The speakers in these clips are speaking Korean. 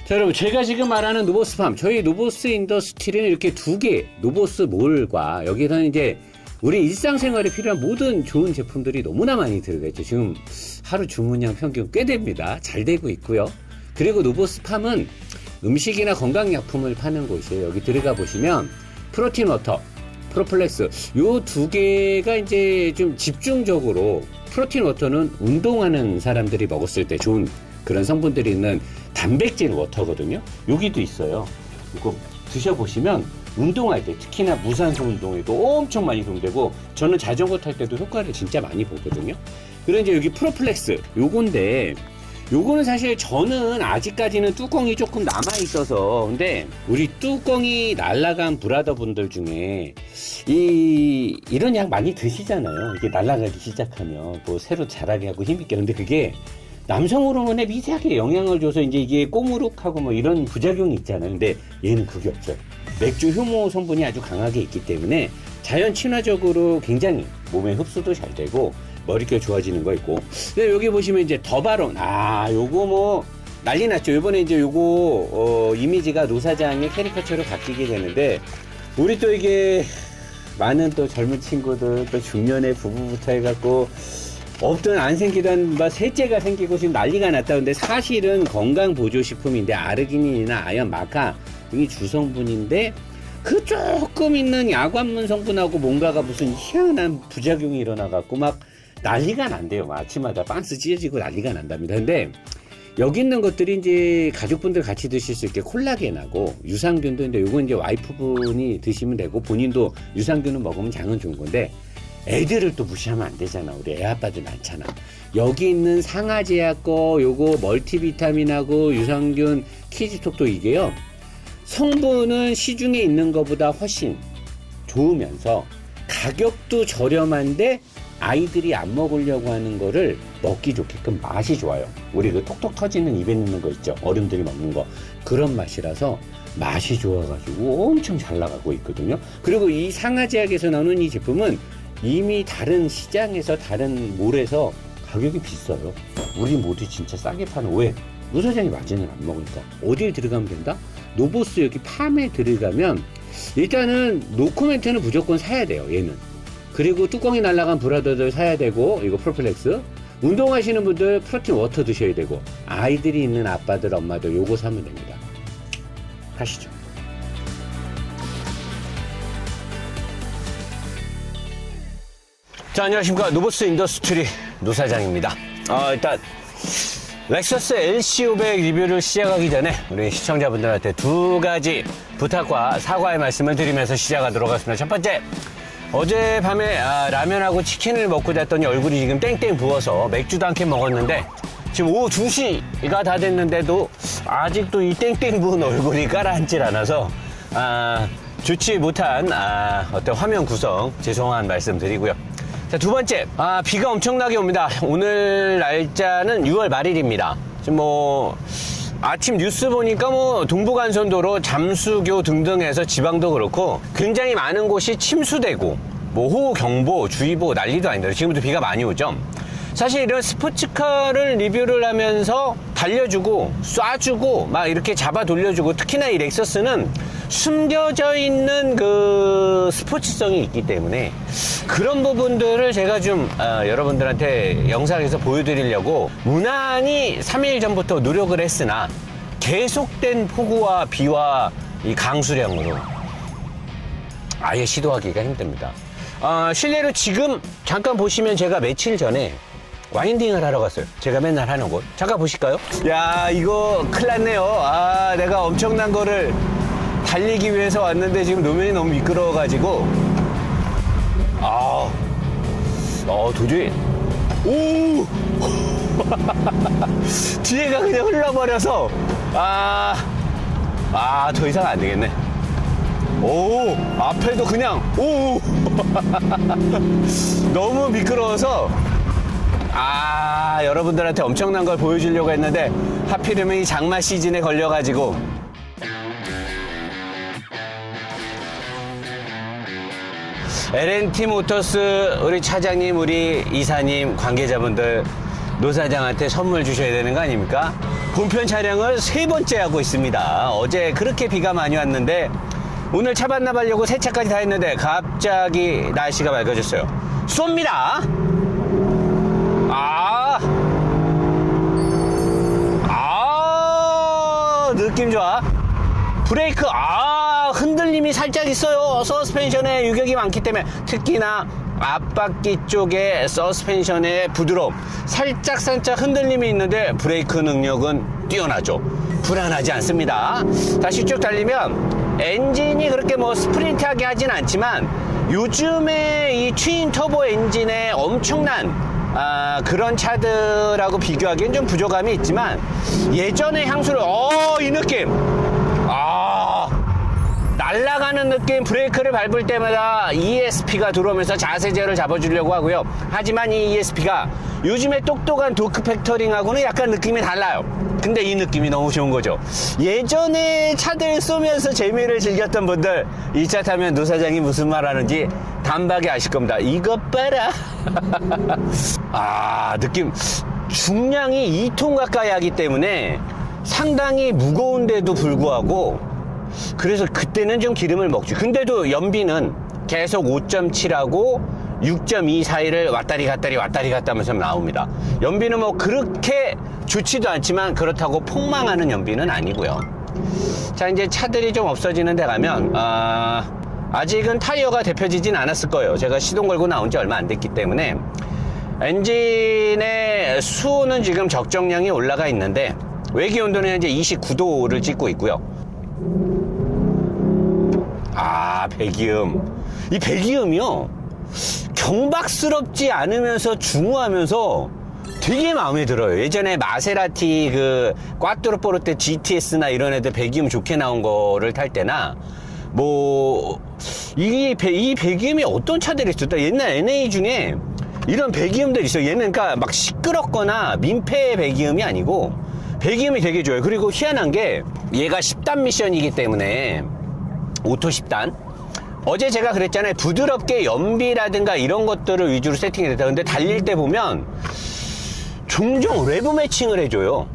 자, 여러분, 제가 지금 말하는 노보스팜, 저희 노보스 인더스트리는 이렇게 두 개, 노보스 몰과 여기서는 이제 우리 일상생활에 필요한 모든 좋은 제품들이 너무나 많이 들어가 있죠. 지금 하루 주문량 평균 꽤 됩니다. 잘 되고 있고요. 그리고 노보스팜은 음식이나 건강약품을 파는 곳이에요. 여기 들어가 보시면 프로틴 워터, 프로플렉스 요 두 개가 이제 좀 집중적으로, 프로틴 워터는 운동하는 사람들이 먹었을 때 좋은 그런 성분들이 있는 단백질 워터거든요. 여기도 있어요. 이거 드셔보시면 운동할 때, 특히나 무산소 운동에도 엄청 많이 도움되고, 저는 자전거 탈 때도 효과를 진짜 많이 보거든요. 그리고 이제 여기 프로플렉스 요건데, 요거는 사실 저는 아직까지는 뚜껑이 조금 남아있어서, 근데 우리 뚜껑이 날아간 브라더분들 중에 이런 약 많이 드시잖아요. 이게 날아가기 시작하면 뭐 새로 자라게 하고 힘있게. 근데 그게 남성 호르몬에 미세하게 영향을 줘서 이제 이게 꼬무룩하고 뭐 이런 부작용이 있잖아요. 근데 얘는 그게 없어요. 맥주 효모 성분이 아주 강하게 있기 때문에 자연 친화적으로 굉장히 몸에 흡수도 잘 되고 머릿결 좋아지는 거 있고. 근데 여기 보시면 이제 더바론, 요거 뭐 난리 났죠. 이번에 이제 요거 이미지가 노사장의 캐리커처로 바뀌게 되는데, 우리 또 이게 많은 또 젊은 친구들, 또 중년의 부부부터 해갖고 없던 안 생기던 막 셋째가 생기고 지금 난리가 났다는데, 사실은 건강보조식품인데 아르기닌이나 아연, 마카 등이 주성분인데 그 조금 있는 야관문 성분하고 뭔가가 무슨 희한한 부작용이 일어나갖고 막 난리가 난대요. 막 아침마다 빤스 찢어지고 난리가 난답니다. 근데 여기 있는 것들이 이제 가족분들 같이 드실 수 있게 콜라겐하고 유산균도 있는데, 요건 이제 와이프분이 드시면 되고 본인도 유산균을 먹으면 장은 좋은 건데, 애들을 또 무시하면 안 되잖아. 우리 애 아빠들 많잖아. 여기 있는 상아제약 거 요거 멀티비타민하고 유산균 키즈톡도 이게요, 성분은 시중에 있는 것보다 훨씬 좋으면서 가격도 저렴한데 아이들이 안 먹으려고 하는 거를 먹기 좋게끔 맛이 좋아요. 우리 그 톡톡 터지는 입에 넣는 거 있죠, 어른들이 먹는 거. 그런 맛이라서 맛이 좋아가지고 엄청 잘 나가고 있거든요. 그리고 이 상아제약에서 나오는 이 제품은 이미 다른 시장에서, 다른 몰에서 가격이 비싸요. 우리 모두 진짜 싸게 파는. 왜? 노사장이 마진을 안 먹으니까. 어디에 들어가면 된다? 노보스 여기 팜에 들어가면 일단은 노코멘트는 무조건 사야 돼요. 얘는. 그리고 뚜껑이 날아간 브라더들 사야 되고, 이거 프로플렉스. 운동하시는 분들 프로틴 워터 드셔야 되고, 아이들이 있는 아빠들, 엄마들 요거 사면 됩니다. 가시죠. 자, 안녕하십니까. 노보스 인더스트리 노사장입니다. 일단 렉서스 LC500 리뷰를 시작하기 전에 우리 시청자분들한테 두 가지 부탁과 사과의 말씀을 드리면서 시작하도록 하겠습니다. 첫 번째, 어젯밤에 라면하고 치킨을 먹고 잤더니 얼굴이 지금 땡땡 부어서 맥주도 한 캔 먹었는데, 지금 오후 2시가 다 됐는데도 아직도 이 땡땡 부은 얼굴이 가라앉질 않아서 좋지 못한 어떤 화면 구성 죄송한 말씀 드리고요. 자, 두 번째, 비가 엄청나게 옵니다. 오늘 날짜는 6월 말일입니다. 지금 뭐 아침 뉴스 보니까 뭐 동부간선도로, 잠수교 등등해서 지방도 그렇고 굉장히 많은 곳이 침수되고 뭐 호우경보, 주의보 난리도 아닌데 지금부터 비가 많이 오죠. 사실 이런 스포츠카를 리뷰를 하면서 달려주고 쏴주고 막 이렇게 잡아 돌려주고, 특히나 이 렉서스는 숨겨져 있는 그 스포츠성이 있기 때문에 그런 부분들을 제가 좀 여러분들한테 영상에서 보여드리려고 무난히 3일 전부터 노력을 했으나 계속된 폭우와 비와 이 강수량으로 아예 시도하기가 힘듭니다. 실례로 지금 잠깐 보시면 제가 며칠 전에 와인딩을 하러 갔어요. 제가 맨날 하는 곳. 잠깐 보실까요? 야, 이거 큰일 났네요. 내가 엄청난 거를 달리기 위해서 왔는데 지금路面이 너무 미끄러워가지고 도저히 뒤에가 그냥 흘러버려서 더 이상 안 되겠네. 앞에도 그냥 너무 미끄러워서 여러분들한테 엄청난 걸 보여주려고 했는데 하필이면 이 장마 시즌에 걸려가지고 L&T 모터스 우리 차장님, 우리 이사님, 관계자분들, 노사장한테 선물 주셔야 되는 거 아닙니까? 본편 촬영을 3번째 하고 있습니다. 어제 그렇게 비가 많이 왔는데 오늘 차 반납하려고 세차까지 다 했는데 갑자기 날씨가 맑아졌어요. 쏩니다. 느낌 좋아. 브레이크 흔들림이 살짝 있어요. 서스펜션에 유격이 많기 때문에 특히나 앞바퀴 쪽에 서스펜션의 부드러움, 살짝 흔들림이 있는데 브레이크 능력은 뛰어나죠. 불안하지 않습니다. 다시 쭉 달리면 엔진이 그렇게 뭐 스프린트하게 하진 않지만 요즘에 이 트윈 터보 엔진의 엄청난 그런 차들하고 비교하기엔 좀 부족함이 있지만 예전의 향수를 이 느낌 날아가는 느낌. 브레이크를 밟을 때마다 ESP가 들어오면서 자세제어를 잡아주려고 하고요. 하지만 이 ESP가 요즘에 똑똑한 도크 팩터링하고는 약간 느낌이 달라요. 근데 이 느낌이 너무 좋은 거죠. 예전에 차들 쏘면서 재미를 즐겼던 분들 이 차 타면 노 사장이 무슨 말 하는지 단박에 아실 겁니다. 이것 봐라. 느낌. 중량이 2톤 가까이 하기 때문에 상당히 무거운데도 불구하고 그래서 그때는 좀 기름을 먹지. 근데도 연비는 계속 5.7하고 6.2 사이를 왔다리 갔다리 하면서 나옵니다. 연비는 뭐 그렇게 좋지도 않지만 그렇다고 폭망하는 연비는 아니고요. 자, 이제 차들이 좀 없어지는 데 가면 아직은 타이어가 데펴지진 않았을 거예요. 제가 시동 걸고 나온 지 얼마 안 됐기 때문에. 엔진의 수온은 지금 적정량이 올라가 있는데 외기 온도는 현재 29도를 찍고 있고요. 배기음. 이 배기음이요, 경박스럽지 않으면서 중후하면서 되게 마음에 들어요. 예전에 마세라티 그 꽈뚜로포르테 GTS나 이런 애들 배기음 좋게 나온 거를 탈 때나 이 배기음이 어떤 차들이 있었다. 옛날 NA 중에 이런 배기음들이 있어요. 얘는 그러니까 막 시끄럽거나 민폐 배기음이 아니고 배기음이 되게 좋아요. 그리고 희한한 게 얘가 10단 미션이기 때문에 오토 10단. 어제 제가 그랬잖아요. 부드럽게 연비라든가 이런 것들을 위주로 세팅이 됐다. 근데 달릴 때 보면 종종 레브 매칭을 해줘요.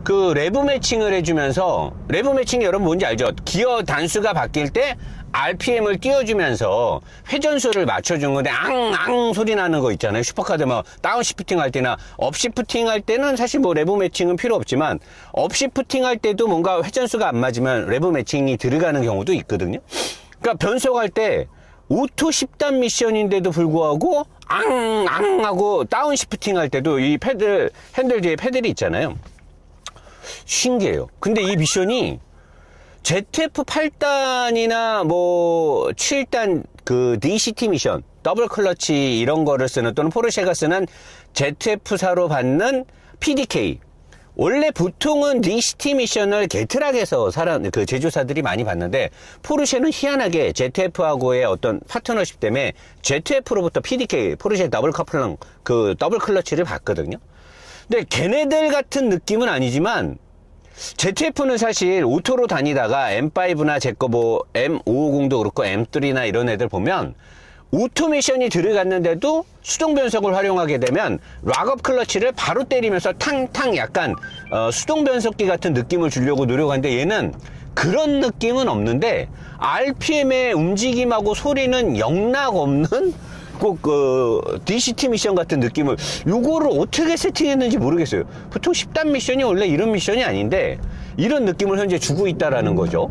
그 레브 매칭을 해주면서, 레브 매칭이 여러분 뭔지 알죠? 기어 단수가 바뀔 때 RPM을 띄워주면서 회전수를 맞춰준 건데 앙앙 소리 나는 거 있잖아요. 슈퍼카드 뭐 다운시프팅 할 때나 업시프팅 할 때는 사실 뭐 레브 매칭은 필요 없지만 업시프팅 할 때도 뭔가 회전수가 안 맞으면 레브 매칭이 들어가는 경우도 있거든요. 그러니까 변속할 때 오토 10단 미션인데도 불구하고 앙앙 하고 다운시프팅 할 때도 이 핸들 뒤에 패들이 있잖아요. 신기해요. 근데 이 미션이 ZF 8단이나 뭐 7단 그 DCT 미션, 더블 클러치 이런 거를 쓰는, 또는 포르쉐가 쓰는 ZF4로 받는 PDK. 원래 보통은 DCT 미션을 게트락에서 그 제조사들이 많이 받는데 포르쉐는 희한하게 ZF하고의 어떤 파트너십 때문에 ZF로부터 PDK, 포르쉐 더블 커플링 그 더블 클러치를 받거든요. 근데 걔네들 같은 느낌은 아니지만 ZF는 사실 오토로 다니다가 M5나 제 거 뭐 M550도 그렇고 M3나 이런 애들 보면 오토미션이 들어갔는데도 수동 변속을 활용하게 되면 락업 클러치를 바로 때리면서 탕탕 약간 수동 변속기 같은 느낌을 주려고 노력하는데 얘는 그런 느낌은 없는데 RPM의 움직임하고 소리는 영락 없는 꼭 DCT 미션 같은 느낌을, 요거를 어떻게 세팅했는지 모르겠어요. 보통 10단 미션이 원래 이런 미션이 아닌데 이런 느낌을 현재 주고 있다라는 거죠.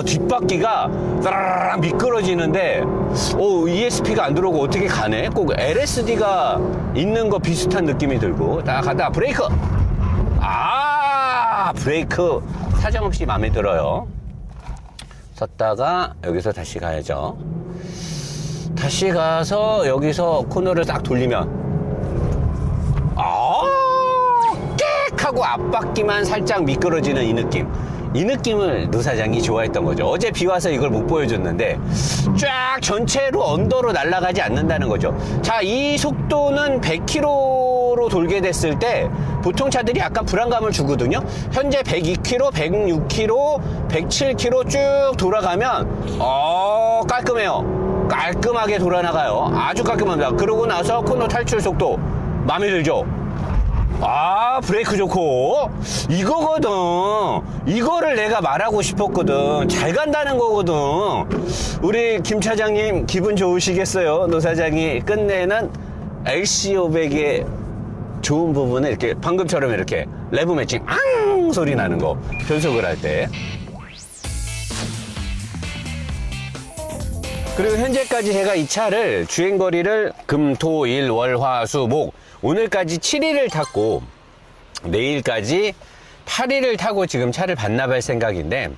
뒷바퀴가 따라락 미끄러지는데 ESP가 안 들어오고 어떻게 가네? 꼭 LSD가 있는 거 비슷한 느낌이 들고. 딱 가다 브레이크. 브레이크 사정없이 마음에 들어요. 섰다가 여기서 다시 가야죠. 다시 가서 여기서 코너를 딱 돌리면 꽥 하고 앞바퀴만 살짝 미끄러지는 이 느낌. 이 느낌을 노 사장이 좋아했던 거죠. 어제 비 와서 이걸 못 보여줬는데 쫙 전체로 언더로 날아가지 않는다는 거죠. 자, 이 속도는 100km로 돌게 됐을 때 보통 차들이 약간 불안감을 주거든요. 현재 102km, 106km, 107km 쭉 돌아가면 깔끔해요. 깔끔하게 돌아나가요. 아주 깔끔합니다. 그러고 나서 코너 탈출 속도 마음에 들죠? 아, 브레이크 좋고 이거거든. 이거를 내가 말하고 싶었거든. 잘 간다는 거거든. 우리 김 차장님 기분 좋으시겠어요? 노 사장이 끝내는 LC500의 좋은 부분은 이렇게 방금처럼 이렇게 레브 매칭 앙 소리 나는 거 변속을 할 때. 그리고 현재까지 제가 이 차를 주행거리를 금, 토, 일, 월, 화, 수, 목 오늘까지 7일을 탔고 내일까지 8일을 타고 지금 차를 반납할 생각인데,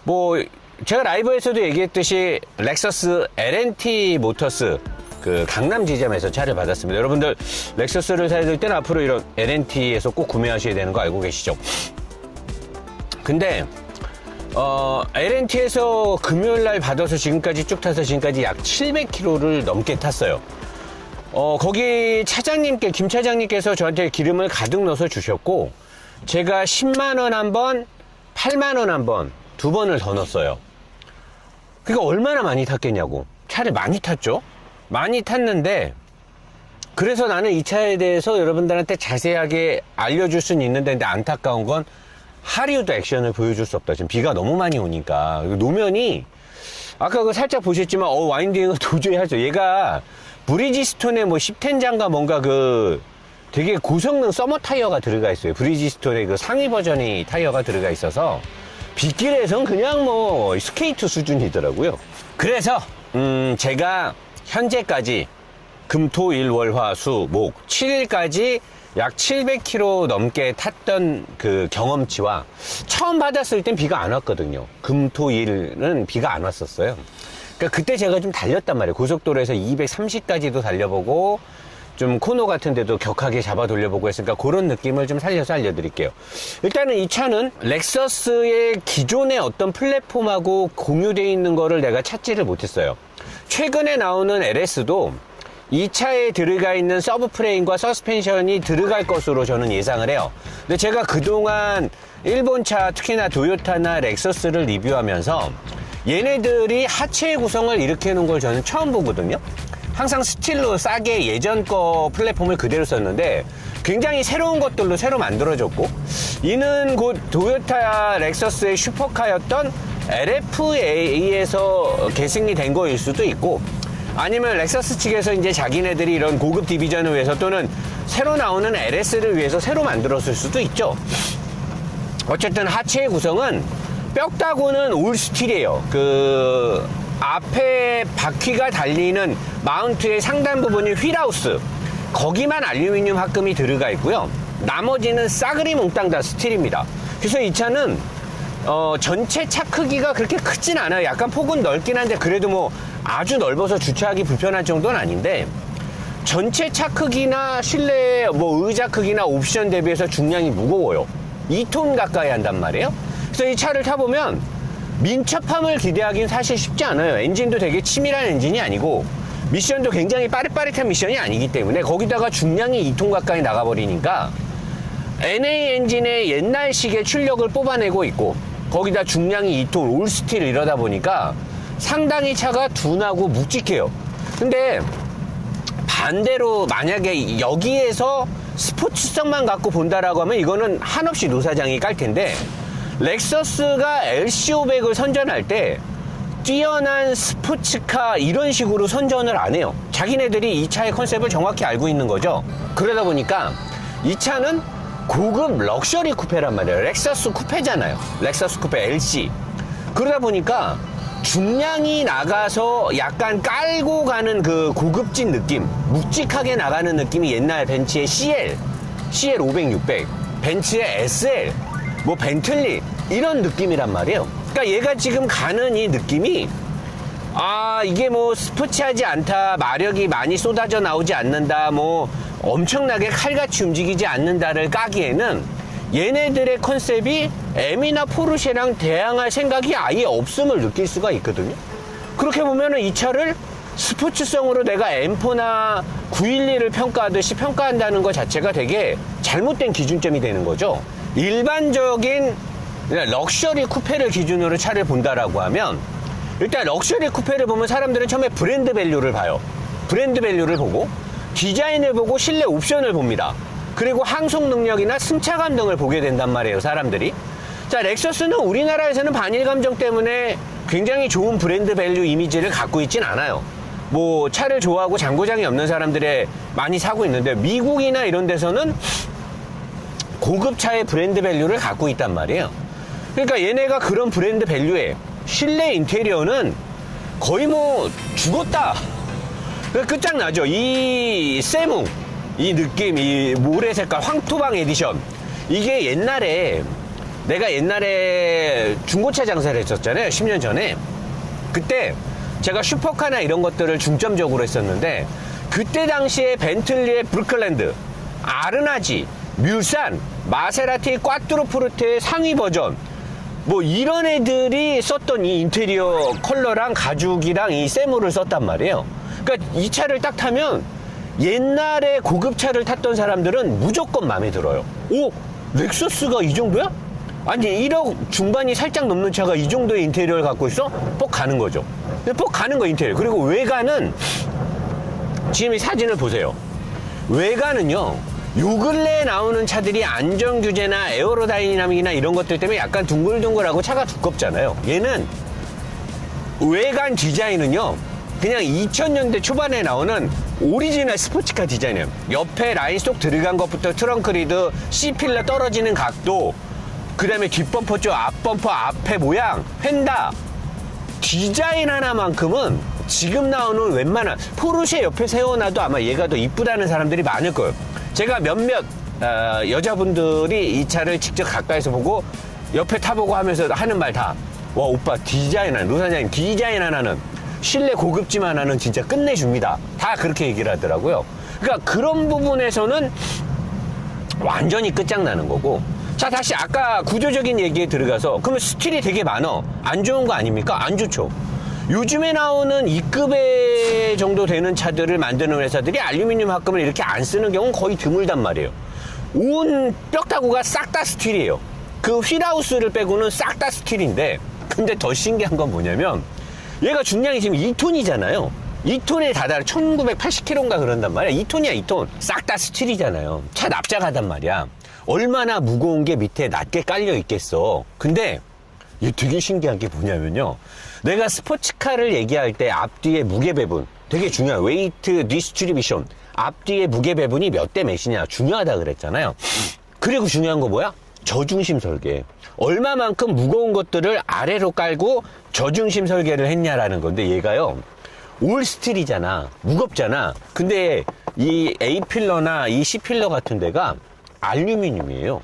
뭐 제가 라이브에서도 얘기했듯이 렉서스 LNT 모터스 그 강남 지점에서 차를 받았습니다. 여러분들 렉서스를 사야 될 때는 앞으로 이런 LNT에서 꼭 구매하셔야 되는 거 알고 계시죠? 근데 LNT에서 금요일날 받아서 지금까지 쭉 타서 지금까지 약 700km를 넘게 탔어요. 거기 차장님께, 김 차장님께서 저한테 기름을 가득 넣어서 주셨고, 제가 10만원 한 번, 8만원 한 번, 두 번을 더 넣었어요. 그러니까 얼마나 많이 탔겠냐고. 차를 많이 탔죠? 많이 탔는데, 그래서 나는 이 차에 대해서 여러분들한테 자세하게 알려줄 수는 있는데, 근데 안타까운 건 하리우드 액션을 보여줄 수 없다. 지금 비가 너무 많이 오니까. 노면이, 아까 그 살짝 보셨지만, 와인딩은 도저히 할 수, 얘가, 브리지스톤에 뭐 10텐장가 뭔가 그 되게 고성능 서머 타이어가 들어가 있어요. 브리지스톤의 그 상위 버전이 타이어가 들어가 있어서 빗길에선 그냥 뭐 스케이트 수준이더라고요. 그래서 제가 현재까지 금, 토, 일, 월, 화, 수, 목 7일까지 약 700km 넘게 탔던 그 경험치와 처음 받았을 땐 비가 안 왔거든요. 금, 토, 일은 비가 안 왔었어요. 그러니까 그때 제가 좀 달렸단 말이에요. 고속도로에서 230까지도 달려보고 좀 코너 같은 데도 격하게 잡아 돌려보고 했으니까 그런 느낌을 좀 살려서 알려드릴게요. 일단은 이 차는 렉서스의 기존의 어떤 플랫폼하고 공유되어 있는 거를 내가 찾지를 못했어요. 최근에 나오는 LS도 이 차에 들어가 있는 서브프레임과 서스펜션이 들어갈 것으로 저는 예상을 해요. 근데 제가 그동안 일본차, 특히나 도요타나 렉서스를 리뷰하면서 얘네들이 하체 구성을 이렇게 해놓은 걸 저는 처음 보거든요. 항상 스틸로 싸게 예전 거 플랫폼을 그대로 썼는데 굉장히 새로운 것들로 새로 만들어졌고, 이는 곧 도요타 렉서스의 슈퍼카였던 LFA에서 계승이 된 거일 수도 있고, 아니면 렉서스 측에서 이제 자기네들이 이런 고급 디비전을 위해서 또는 새로 나오는 LS를 위해서 새로 만들었을 수도 있죠. 어쨌든 하체의 구성은 뼈다구는 올 스틸이에요. 그 앞에 바퀴가 달리는 마운트의 상단 부분이 휠하우스, 거기만 알루미늄 합금이 들어가 있고요. 나머지는 싸그리 몽땅 다 스틸입니다. 그래서 이 차는 전체 차 크기가 그렇게 크진 않아요. 약간 폭은 넓긴 한데 그래도 뭐 아주 넓어서 주차하기 불편할 정도는 아닌데, 전체 차 크기나 실내 뭐 의자 크기나 옵션 대비해서 중량이 무거워요. 2톤 가까이 한단 말이에요. 그래서 이 차를 타보면 민첩함을 기대하기는 사실 쉽지 않아요. 엔진도 되게 치밀한 엔진이 아니고 미션도 굉장히 빠릿빠릿한 미션이 아니기 때문에, 거기다가 중량이 2톤 가까이 나가버리니까 NA 엔진의 옛날식의 출력을 뽑아내고 있고 거기다 중량이 2톤 올스틸 이러다 보니까 상당히 차가 둔하고 묵직해요. 근데 반대로 만약에 여기에서 스포츠성만 갖고 본다라고 하면 이거는 한없이 노사장이 깔 텐데, 렉서스가 LC500을 선전할 때 뛰어난 스포츠카 이런 식으로 선전을 안 해요. 자기네들이 이 차의 컨셉을 정확히 알고 있는 거죠. 그러다 보니까 이 차는 고급 럭셔리 쿠페란 말이에요. 렉서스 쿠페잖아요. 렉서스 쿠페 LC. 그러다 보니까 중량이 나가서 약간 깔고 가는 그 고급진 느낌, 묵직하게 나가는 느낌이 옛날 벤츠의 CL 500, 600, 벤츠의 SL, 뭐 벤틀리 이런 느낌이란 말이에요. 그러니까 얘가 지금 가는 이 느낌이, 이게 뭐 스포츠하지 않다, 마력이 많이 쏟아져 나오지 않는다, 뭐 엄청나게 칼같이 움직이지 않는다를 까기에는 얘네들의 컨셉이 M이나 포르쉐랑 대항할 생각이 아예 없음을 느낄 수가 있거든요. 그렇게 보면은 이 차를 스포츠성으로 내가 M4나 911을 평가하듯이 평가한다는 것 자체가 되게 잘못된 기준점이 되는 거죠. 일반적인 럭셔리 쿠페를 기준으로 차를 본다라고 하면, 일단 럭셔리 쿠페를 보면 사람들은 처음에 브랜드 밸류를 봐요. 브랜드 밸류를 보고, 디자인을 보고 실내 옵션을 봅니다. 그리고 항속 능력이나 승차감 등을 보게 된단 말이에요, 사람들이. 자, 렉서스는 우리나라에서는 반일 감정 때문에 굉장히 좋은 브랜드 밸류 이미지를 갖고 있진 않아요. 뭐 차를 좋아하고 장고장이 없는 사람들의 많이 사고 있는데, 미국이나 이런 데서는 고급차의 브랜드 밸류를 갖고 있단 말이에요. 그러니까 얘네가 그런 브랜드 밸류에 실내 인테리어는 거의 뭐 죽었다. 끝장나죠. 이 세뭉, 이 느낌, 이 모래 색깔 황토방 에디션, 이게 내가 옛날에 중고차 장사를 했었잖아요, 10년 전에. 그때 제가 슈퍼카나 이런 것들을 중점적으로 했었는데, 그때 당시에 벤틀리의 브루클랜드, 아르나지, 뮬산, 마세라티 꽈트로포르테의 상위 버전, 뭐 이런 애들이 썼던 이 인테리어 컬러랑 가죽이랑 이 세무를 썼단 말이에요. 그러니까 이 차를 딱 타면 옛날에 고급차를 탔던 사람들은 무조건 마음에 들어요. 오, 렉서스가 이 정도야? 아니 1억 중반이 살짝 넘는 차가 이 정도의 인테리어를 갖고 있어? 뻑 가는 거죠. 뻑 가는 거 인테리어. 그리고 외관은 지금 이 사진을 보세요. 외관은요, 요 근래에 나오는 차들이 안전규제나 에어로다이나믹이나 이런 것들 때문에 약간 둥글둥글하고 차가 두껍잖아요. 얘는 외관 디자인은요, 그냥 2000년대 초반에 나오는 오리지널 스포츠카 디자인이에요. 옆에 라인 쏙 들어간 것부터 트렁크 리드, C필러 떨어지는 각도, 그 다음에 뒷범퍼 쪽, 앞범퍼, 앞에 모양, 휀다, 디자인 하나만큼은 지금 나오는 웬만한 포르쉐 옆에 세워놔도 아마 얘가 더 이쁘다는 사람들이 많을 거예요. 제가 몇몇 여자분들이 이 차를 직접 가까이서 보고 옆에 타보고 하면서 하는 말 다, 와 오빠 디자인 하나, 노사장님 디자인 하나는, 실내 고급짐 하나는 진짜 끝내줍니다. 다 그렇게 얘기를 하더라고요. 그러니까 그런 부분에서는 완전히 끝장나는 거고. 자, 다시 아까 구조적인 얘기에 들어가서, 그러면 스틸이 되게 많어. 안 좋은 거 아닙니까? 안 좋죠. 요즘에 나오는 2급의 정도 되는 차들을 만드는 회사들이 알루미늄 합금을 이렇게 안 쓰는 경우는 거의 드물단 말이에요. 온 뼈다구가 싹 다 스틸이에요. 그 휠하우스를 빼고는 싹 다 스틸인데, 근데 더 신기한 건 뭐냐면, 얘가 중량이 지금 2톤이잖아요. 2톤에 다다르 1980kg인가 그런단 말이야. 2톤이야, 2톤. 싹 다 스틸이잖아요. 차 납작하단 말이야. 얼마나 무거운 게 밑에 낮게 깔려 있겠어. 근데 이게 되게 신기한 게 뭐냐면요, 내가 스포츠카를 얘기할 때 앞뒤의 무게 배분 되게 중요해요. 웨이트 디스트리뷰션, 앞뒤의 무게 배분이 몇 대 몇이냐 중요하다 그랬잖아요. 그리고 중요한 거 뭐야? 저중심 설계. 얼마만큼 무거운 것들을 아래로 깔고 저중심 설계를 했냐라는 건데, 얘가요 올 스틸이잖아, 무겁잖아. 근데 이 A필러나 이 C필러 같은 데가 알루미늄이에요.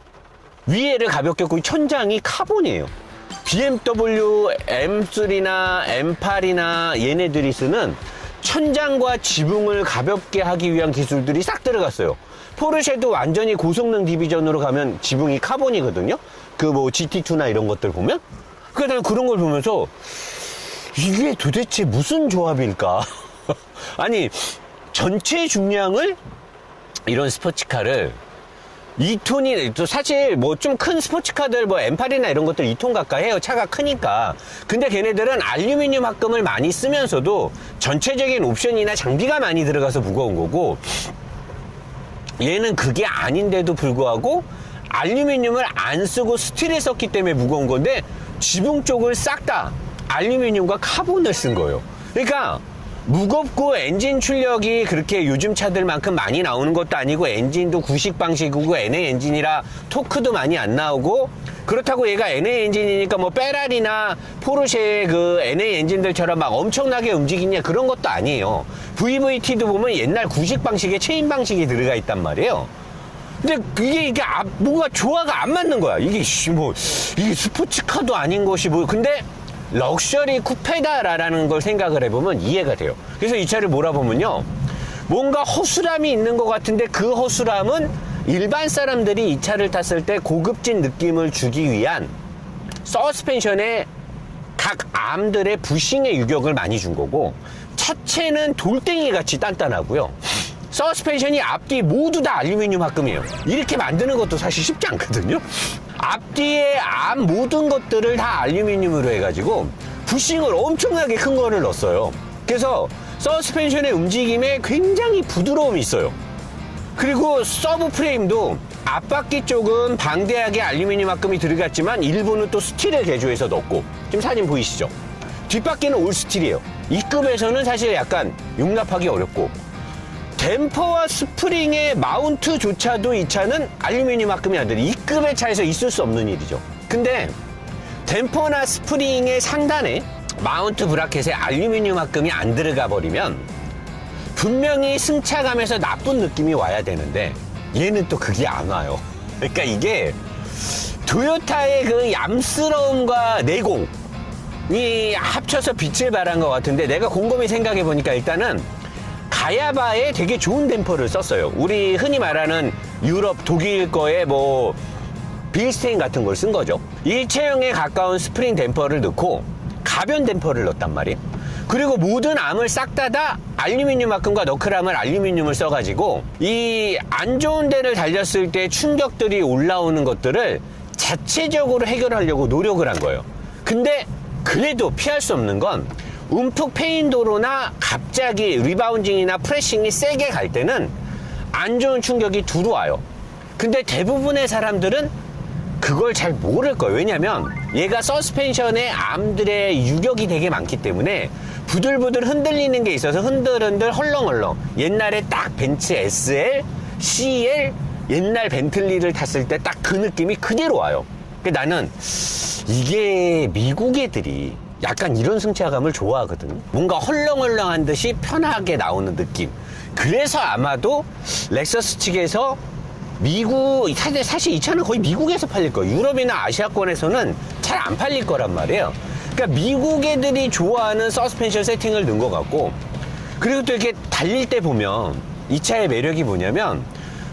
위에를 가볍게 했고 천장이 카본이에요. BMW M3나 M8이나 얘네들이 쓰는 천장과 지붕을 가볍게 하기 위한 기술들이 싹 들어갔어요. 포르쉐도 완전히 고성능 디비전으로 가면 지붕이 카본이거든요. 그 뭐 GT2나 이런 것들 보면. 그러니까 그런 걸 보면서 이게 도대체 무슨 조합일까? 아니, 전체 중량을, 이런 스포츠카를 2톤이, 또 사실 뭐 좀 큰 스포츠카들 뭐 M8이나 이런 것들 2톤 가까이 해요. 차가 크니까. 근데 걔네들은 알루미늄 합금을 많이 쓰면서도 전체적인 옵션이나 장비가 많이 들어가서 무거운 거고, 얘는 그게 아닌데도 불구하고 알루미늄을 안 쓰고 스틸을 썼기 때문에 무거운 건데, 지붕 쪽을 싹 다 알루미늄과 카본을 쓴 거예요. 그러니까 무겁고 엔진 출력이 그렇게 요즘 차들만큼 많이 나오는 것도 아니고, 엔진도 구식 방식이고 NA 엔진이라 토크도 많이 안 나오고, 그렇다고 얘가 NA 엔진이니까 뭐 페라리나 포르쉐의 그 NA 엔진들처럼 막 엄청나게 움직이냐 그런 것도 아니에요. VVT도 보면 옛날 구식 방식의 체인 방식이 들어가 있단 말이에요. 근데 이게 뭔가 조화가 안 맞는 거야. 이게 이게 스포츠카도 아닌 것이 뭐, 근데 럭셔리 쿠페다라는 걸 생각을 해보면 이해가 돼요. 그래서 이 차를 몰아보면요, 뭔가 허술함이 있는 것 같은데, 그 허술함은 일반 사람들이 이 차를 탔을 때 고급진 느낌을 주기 위한 서스펜션의 각 암들의 부싱의 유격을 많이 준 거고, 차체는 돌덩이 같이 단단하고요. 서스펜션이 앞뒤 모두 다 알루미늄 합금이에요. 이렇게 만드는 것도 사실 쉽지 않거든요. 앞뒤에 암 모든 것들을 다 알루미늄으로 해가지고 부싱을 엄청나게 큰 거를 넣었어요. 그래서 서스펜션의 움직임에 굉장히 부드러움이 있어요. 그리고 서브 프레임도 앞바퀴 쪽은 방대하게 알루미늄 합금이 들어갔지만 일부는 또 스틸을 개조해서 넣었고, 지금 사진 보이시죠? 뒷바퀴는 올 스틸이에요. 이 급에서는 사실 약간 용납하기 어렵고, 댐퍼와 스프링의 마운트조차도 이 차는 알루미늄 합금이 안 돼요. 이 급의 차에서 있을 수 없는 일이죠. 근데 댐퍼나 스프링의 상단에 마운트 브라켓에 알루미늄 합금이 안 들어가 버리면 분명히 승차감에서 나쁜 느낌이 와야 되는데 얘는 또 그게 안 와요. 그러니까 이게 토요타의 그 얌스러움과 내공이 합쳐서 빛을 발한 것 같은데, 내가 곰곰이 생각해 보니까 일단은 가야바에 되게 좋은 댐퍼를 썼어요. 우리 흔히 말하는 유럽, 독일 거에 뭐 빌스테인 같은 걸 쓴 거죠. 일체형에 가까운 스프링 댐퍼를 넣고 가변 댐퍼를 넣었단 말이에요. 그리고 모든 암을 싹 다 알루미늄 합금과 너클암을 알루미늄을 써가지고 이 안 좋은 데를 달렸을 때 충격들이 올라오는 것들을 자체적으로 해결하려고 노력을 한 거예요. 근데 그래도 피할 수 없는 건 움푹 패인 도로나 갑자기 리바운딩이나 프레싱이 세게 갈 때는 안 좋은 충격이 들어와요. 근데 대부분의 사람들은 그걸 잘 모를 거예요. 왜냐면 얘가 서스펜션에 암들의 유격이 되게 많기 때문에 부들부들 흔들리는 게 있어서 흔들흔들 헐렁헐렁, 옛날에 딱 벤츠 SL, CL, 옛날 벤틀리를 탔을 때 딱 그 느낌이 그대로 와요. 나는 이게 미국 애들이 약간 이런 승차감을 좋아하거든요. 뭔가 헐렁헐렁한 듯이 편하게 나오는 느낌. 그래서 아마도 렉서스 측에서 사실 이 차는 거의 미국에서 팔릴 거예요. 유럽이나 아시아권에서는 잘 안 팔릴 거란 말이에요. 그러니까 미국 애들이 좋아하는 서스펜션 세팅을 넣은 것 같고, 그리고 또 이렇게 달릴 때 보면 이 차의 매력이 뭐냐면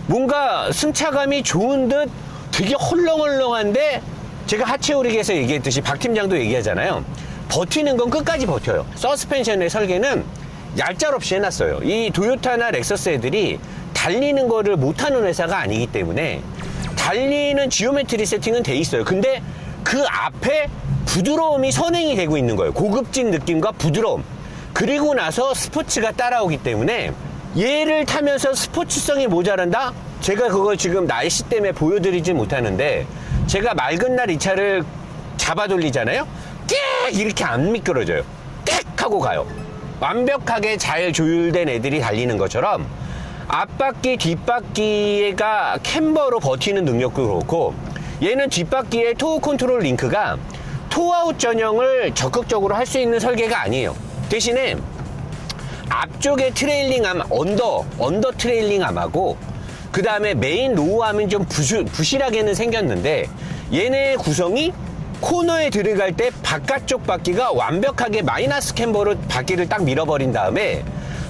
뭔가 승차감이 좋은 듯 되게 헐렁헐렁한데, 제가 하체오릭에서 얘기했듯이 박 팀장도 얘기하잖아요. 버티는 건 끝까지 버텨요. 서스펜션의 설계는 얄짤없이 해놨어요. 이 도요타나 렉서스 애들이 달리는 거를 못하는 회사가 아니기 때문에 달리는 지오메트리 세팅은 돼 있어요. 근데 그 앞에 부드러움이 선행이 되고 있는 거예요. 고급진 느낌과 부드러움. 그리고 나서 스포츠가 따라오기 때문에 얘를 타면서 스포츠성이 모자란다? 제가 그걸 지금 날씨 때문에 보여드리지 못하는데, 제가 맑은 날 이 차를 잡아 돌리잖아요? 깨! 이렇게 안 미끄러져요. 깨! 하고 가요. 완벽하게 잘 조율된 애들이 달리는 것처럼 앞바퀴, 뒷바퀴가 캠버로 버티는 능력도 그렇고, 얘는 뒷바퀴에 토어 컨트롤 링크가 토아웃 전형을 적극적으로 할 수 있는 설계가 아니에요. 대신에 앞쪽에 트레일링 암, 언더 트레일링 암하고 그 다음에 메인 로우 암은 좀 부실하게는 생겼는데, 얘네 구성이 코너에 들어갈 때 바깥쪽 바퀴가 완벽하게 마이너스 캠버로 바퀴를 딱 밀어버린 다음에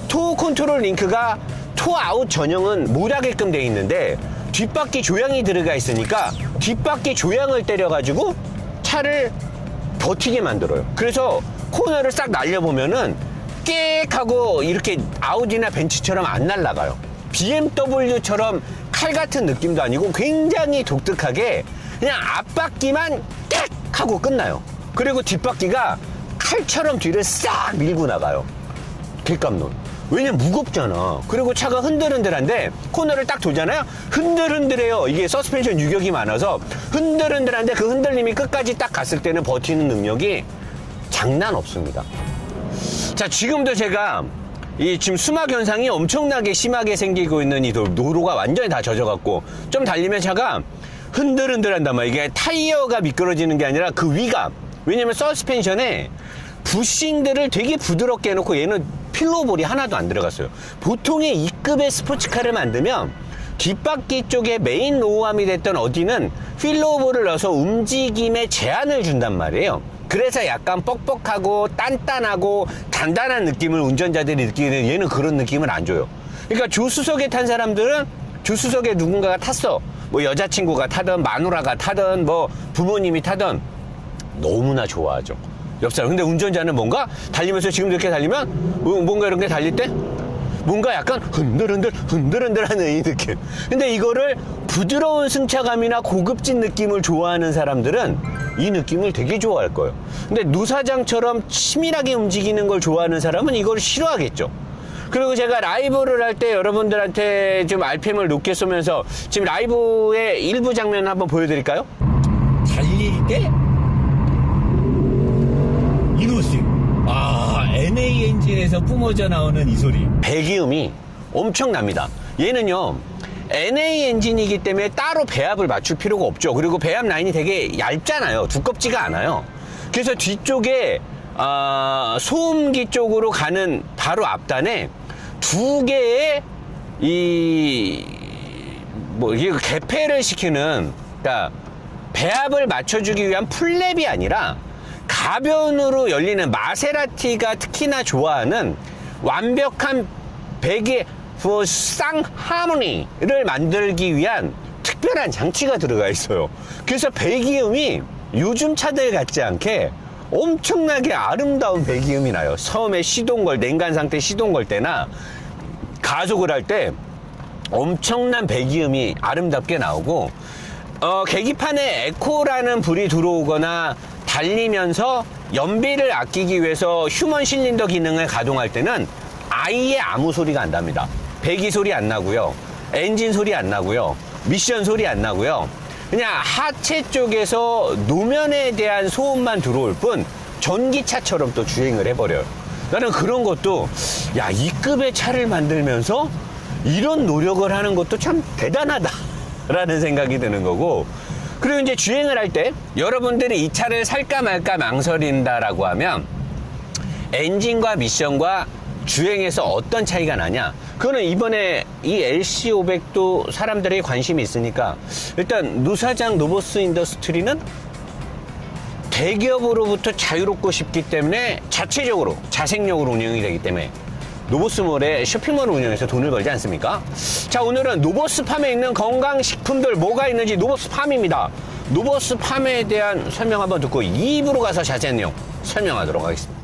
토어 컨트롤 링크가 토어 아웃 전형은 못 하게끔 돼 있는데, 뒷바퀴 조향이 들어가 있으니까 뒷바퀴 조향을 때려가지고 차를 버티게 만들어요. 그래서 코너를 싹 날려보면은 깨익 하고 이렇게 아우디나 벤츠처럼 안 날아가요. BMW처럼 칼 같은 느낌도 아니고 굉장히 독특하게 그냥 앞바퀴만 깨익 하고 끝나요. 그리고 뒷바퀴가 칼처럼 뒤를 싹 밀고 나가요. 객감론. 왜냐면 무겁잖아. 그리고 차가 흔들흔들한데 코너를 딱 돌잖아요. 흔들흔들해요. 이게 서스펜션 유격이 많아서 흔들흔들한데 그 흔들림이 끝까지 딱 갔을 때는 버티는 능력이 장난 없습니다. 자, 지금도 제가 이 지금 수막 현상이 엄청나게 심하게 생기고 있는 이 도로가 완전히 다 젖어갖고 좀 달리면 차가 흔들흔들한단 말이야. 이게 타이어가 미끄러지는 게 아니라 그 위가, 왜냐면 서스펜션에 부싱들을 되게 부드럽게 해놓고 얘는 필로볼이 하나도 안 들어갔어요. 보통의 2급의 스포츠카를 만들면 뒷바퀴 쪽에 메인 로우암이 됐던 어디는 필로볼을 넣어서 움직임에 제한을 준단 말이에요. 그래서 약간 뻑뻑하고 단단하고 단단한 느낌을 운전자들이 느끼는, 얘는 그런 느낌을 안 줘요. 그러니까 조수석에 탄 사람들은 조수석에 누군가가 탔어. 뭐 여자친구가 타든 마누라가 타든 뭐 부모님이 타든 너무나 좋아하죠. 옆 사람. 근데 운전자는 뭔가 달리면서 지금 이렇게 달리면 뭔가 이렇게 달릴 때 뭔가 약간 흔들흔들 하는 이 느낌. 근데 이거를 부드러운 승차감이나 고급진 느낌을 좋아하는 사람들은 이 느낌을 되게 좋아할 거예요. 근데 누사장처럼 치밀하게 움직이는 걸 좋아하는 사람은 이걸 싫어하겠죠. 그리고 제가 라이브를 할 때 여러분들한테 좀 RPM을 높게 쏘면서 지금 라이브의 일부 장면 한번 보여드릴까요? 달릴 때 이노스 NA 엔진에서 뿜어져 나오는 이 소리. 배기음이 엄청납니다. 얘는요 NA 엔진이기 때문에 따로 배압을 맞출 필요가 없죠. 그리고 배압 라인이 되게 얇잖아요. 두껍지가 않아요. 그래서 뒤쪽에 소음기 쪽으로 가는 바로 앞단에 두 개의 이게 개폐를 시키는, 그러니까 배압을 맞춰주기 위한 플랩이 아니라 가변으로 열리는, 마세라티가 특히나 좋아하는 완벽한 배기의 쌍하모니를 만들기 위한 특별한 장치가 들어가 있어요. 그래서 배기음이 요즘 차들 같지 않게 엄청나게 아름다운 배기음이 나요. 처음에 시동 걸, 냉간 상태 시동 걸 때나 가속을 할 때 엄청난 배기음이 아름답게 나오고, 계기판에 에코라는 불이 들어오거나 달리면서 연비를 아끼기 위해서 휴먼 실린더 기능을 가동할 때는 아예 아무 소리가 안 납니다. 배기 소리 안 나고요, 엔진 소리 안 나고요, 미션 소리 안 나고요. 그냥 하체 쪽에서 노면에 대한 소음만 들어올 뿐 전기차처럼 또 주행을 해버려요. 나는 그런 것도, 야, 이 급의 차를 만들면서 이런 노력을 하는 것도 참 대단하다 라는 생각이 드는 거고, 그리고 이제 주행을 할 때 여러분들이 이 차를 살까 말까 망설인다라고 하면 엔진과 미션과 주행에서 어떤 차이가 나냐, 그거는 이번에 이 LC500도 사람들이 관심이 있으니까, 일단 누사장 노보스 인더스트리는 대기업으로부터 자유롭고 싶기 때문에 자체적으로 자생력으로 운영이 되기 때문에 노보스몰에 쇼핑몰을 운영해서 돈을 벌지 않습니까? 자, 오늘은 노보스팜에 있는 건강식품들 뭐가 있는지, 노보스팜입니다. 노보스팜에 대한 설명 한번 듣고 2부로 가서 자세한 내용 설명하도록 하겠습니다.